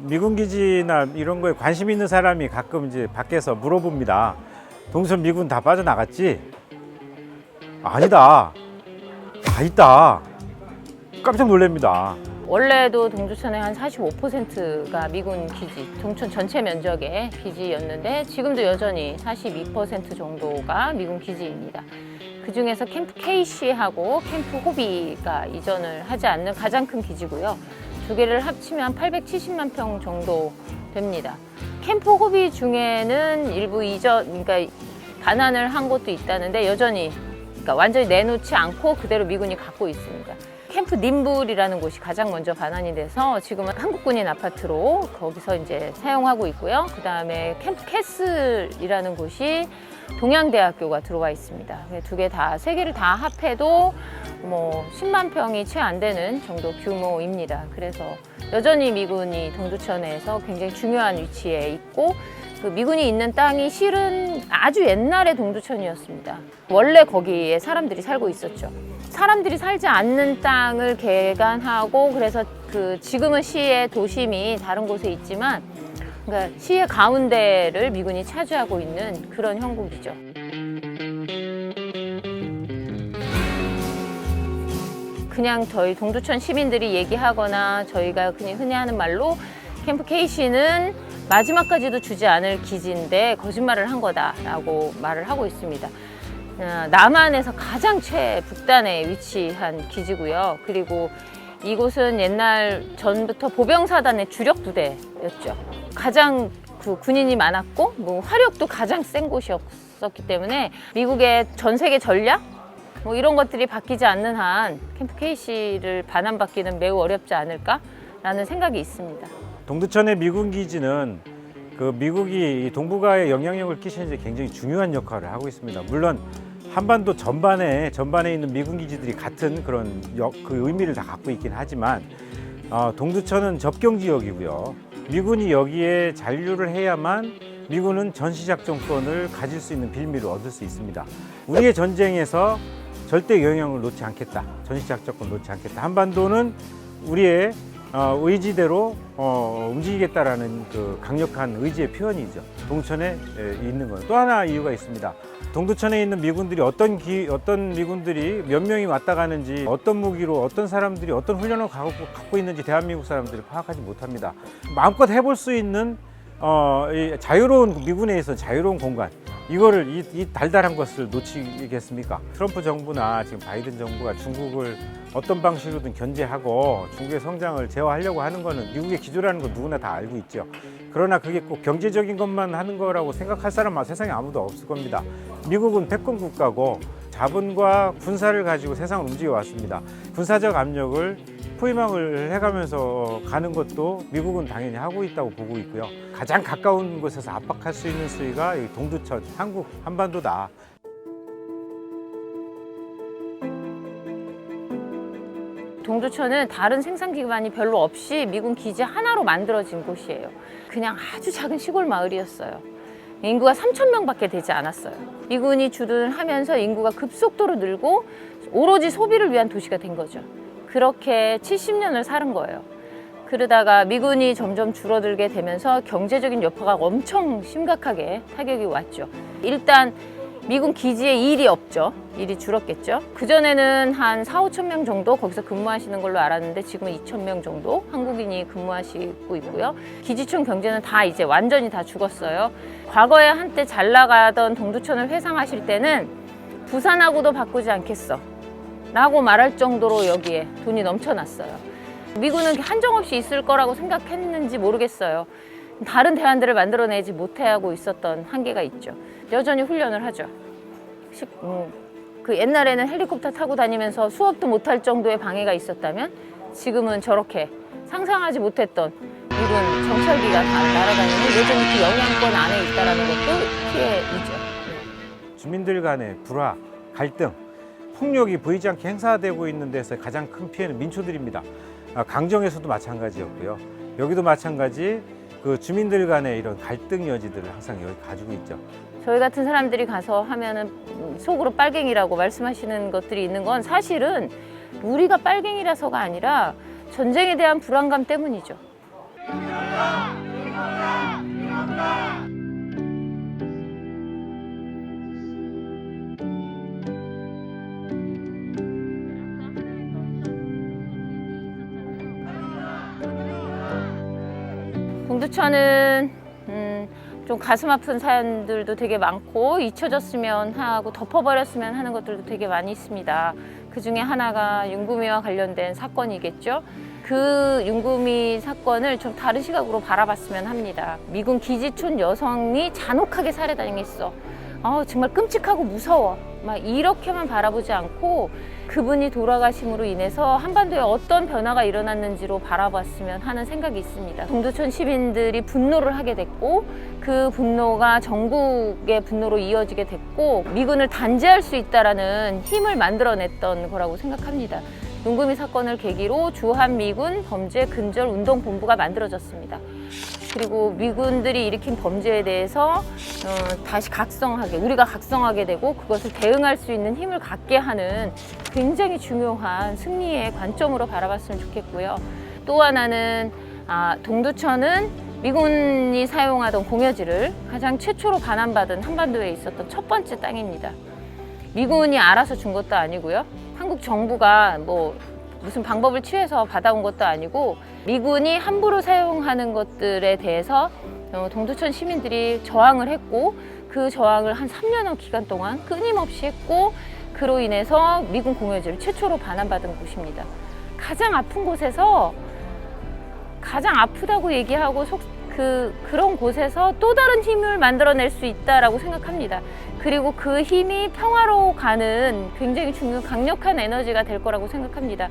미군 기지나 이런 거에 관심 있는 사람이 가끔 이제 밖에서 물어봅니다. 동두천 미군 다 빠져나갔지? 아니다. 다 있다. 깜짝 놀랍니다. 원래도 동두천의 한 45%가 미군 기지, 동두천 전체 면적의 기지였는데 지금도 여전히 42% 정도가 미군 기지입니다. 그중에서 캠프 KC하고 캠프 호비가 이전을 하지 않는 가장 큰 기지고요. 두 개를 합치면 870만 평 정도 됩니다. 캠프 호비 중에는 일부 이전, 그러니까 반환을 한 곳도 있다는데 여전히 그러니까 완전히 내놓지 않고 그대로 미군이 갖고 있습니다. 캠프 님불이라는 곳이 가장 먼저 반환이 돼서 지금은 한국군인 아파트로 거기서 이제 사용하고 있고요. 그 다음에 캠프 캐슬이라는 곳이 동양대학교가 들어와 있습니다. 두 개 다, 세 개를 다 합해도 뭐 10만 평이 채 안 되는 정도 규모입니다. 그래서 여전히 미군이 동두천에서 굉장히 중요한 위치에 있고 그 미군이 있는 땅이 실은 아주 옛날의 동두천이었습니다. 원래 거기에 사람들이 살고 있었죠. 사람들이 살지 않는 땅을 개간하고 그래서 그 지금은 시의 도심이 다른 곳에 있지만 그러니까 시의 가운데를 미군이 차지하고 있는 그런 형국이죠. 그냥 저희 동두천 시민들이 얘기하거나 저희가 그냥 흔히 하는 말로 캠프 KC는 마지막까지도 주지 않을 기지인데 거짓말을 한 거다라고 말을 하고 있습니다. 남한에서 가장 최북단에 위치한 기지고요. 그리고 이곳은 옛날 전부터 보병사단의 주력 부대였죠. 가장 그 군인이 많았고 뭐 화력도 가장 센 곳이었기 때문에 미국의 전 세계 전략 뭐 이런 것들이 바뀌지 않는 한 캠프 KC를 반환받기는 매우 어렵지 않을까라는 생각이 있습니다. 동두천의 미군 기지는 그 미국이 동북아에 영향력을 끼치는 데 굉장히 중요한 역할을 하고 있습니다. 물론 한반도 전반에 있는 미군 기지들이 같은 그런 그 의미를 다 갖고 있긴 하지만 동두천은 접경 지역이고요. 미군이 여기에 잔류를 해야만 미군은 전시작전권을 가질 수 있는 빌미를 얻을 수 있습니다. 우리의 전쟁에서 절대 영향을 놓지 않겠다. 전시작전권 놓지 않겠다. 한반도는 우리의 의지대로 움직이겠다라는 그 강력한 의지의 표현이죠. 동두천에 있는 건 또 하나 이유가 있습니다. 동두천에 있는 미군들이 어떤 미군들이 몇 명이 왔다 가는지 어떤 무기로 어떤 사람들이 어떤 훈련을 갖고 있는지 대한민국 사람들이 파악하지 못합니다. 마음껏 해볼 수 있는 이 자유로운 미군에 있어 자유로운 공간 이거를 이 달달한 것을 놓치겠습니까? 트럼프 정부나 지금 바이든 정부가 중국을 어떤 방식으로든 견제하고 중국의 성장을 제어하려고 하는 거는 미국의 기조라는 건 누구나 다 알고 있죠. 그러나 그게 꼭 경제적인 것만 하는 거라고 생각할 사람은 세상에 아무도 없을 겁니다. 미국은 패권 국가고 자본과 군사를 가지고 세상을 움직여 왔습니다. 군사적 압력을 포위망을 해가면서 가는 것도 미국은 당연히 하고 있다고 보고 있고요. 가장 가까운 곳에서 압박할 수 있는 수위가 여기 동두천, 한국, 한반도다. 동두천은 다른 생산 기반이 별로 없이 미군 기지 하나로 만들어진 곳이에요. 그냥 아주 작은 시골 마을이었어요. 인구가 3,000명밖에 되지 않았어요. 미군이 주둔을 하면서 인구가 급속도로 늘고 오로지 소비를 위한 도시가 된 거죠. 그렇게 70년을 사는 거예요. 그러다가 미군이 점점 줄어들게 되면서 경제적인 여파가 엄청 심각하게 타격이 왔죠. 일단 미군 기지에 일이 없죠. 일이 줄었겠죠. 그전에는 한 4,5천 명 정도 거기서 근무하시는 걸로 알았는데 지금은 2,000명 정도 한국인이 근무하시고 있고요. 기지촌 경제는 다 이제 완전히 다 죽었어요. 과거에 한때 잘 나가던 동두천을 회상하실 때는 부산하고도 바꾸지 않겠어 라고 말할 정도로 여기에 돈이 넘쳐났어요. 미군은 한정없이 있을 거라고 생각했는지 모르겠어요. 다른 대안들을 만들어내지 못하고 있었던 한계가 있죠. 여전히 훈련을 하죠. 그 옛날에는 헬리콥터 타고 다니면서 수업도 못할 정도의 방해가 있었다면 지금은 저렇게 상상하지 못했던 미군 정찰기가 다 날아다니는 여전히 그 영향권 안에 있다는 것도 피해이죠. 주민들 간의 불화, 갈등, 폭력이 보이지 않게 행사되고 있는 데서 가장 큰 피해는 민초들입니다. 강정에서도 마찬가지였고요. 여기도 마찬가지 그 주민들 간의 이런 갈등 여지들을 항상 여기 가지고 있죠. 저희 같은 사람들이 가서 하면은 속으로 빨갱이라고 말씀하시는 것들이 있는 건 사실은 우리가 빨갱이라서가 아니라 전쟁에 대한 불안감 때문이죠. 동두천은 좀 가슴 아픈 사연들도 되게 많고 잊혀졌으면 하고 덮어버렸으면 하는 것들도 되게 많이 있습니다. 그 중에 하나가 윤구미와 관련된 사건이겠죠. 그 윤구미 사건을 좀 다른 시각으로 바라봤으면 합니다. 미군 기지촌 여성이 잔혹하게 살해당했어. 정말 끔찍하고 무서워. 막 이렇게만 바라보지 않고 그분이 돌아가심으로 인해서 한반도에 어떤 변화가 일어났는지로 바라봤으면 하는 생각이 있습니다. 동두천 시민들이 분노를 하게 됐고 그 분노가 전국의 분노로 이어지게 됐고 미군을 단죄할 수 있다라는 힘을 만들어냈던 거라고 생각합니다. 윤구미 사건을 계기로 주한미군 범죄근절운동본부가 만들어졌습니다. 그리고 미군들이 일으킨 범죄에 대해서 다시 우리가 각성하게 되고 그것을 대응할 수 있는 힘을 갖게 하는 굉장히 중요한 승리의 관점으로 바라봤으면 좋겠고요. 또 하나는 동두천은 미군이 사용하던 공여지를 가장 최초로 반환받은 한반도에 있었던 첫 번째 땅입니다. 미군이 알아서 준 것도 아니고요. 한국 정부가 무슨 방법을 취해서 받아온 것도 아니고 미군이 함부로 사용하는 것들에 대해서 동두천 시민들이 저항을 했고 그 저항을 한 3년여 기간 동안 끊임없이 했고 그로 인해서 미군 공여지를 최초로 반환받은 곳입니다. 가장 아픈 곳에서 가장 아프다고 얘기하고 그런 곳에서 또 다른 힘을 만들어낼 수 있다라고 생각합니다. 그리고 그 힘이 평화로 가는 굉장히 강력한 에너지가 될 거라고 생각합니다.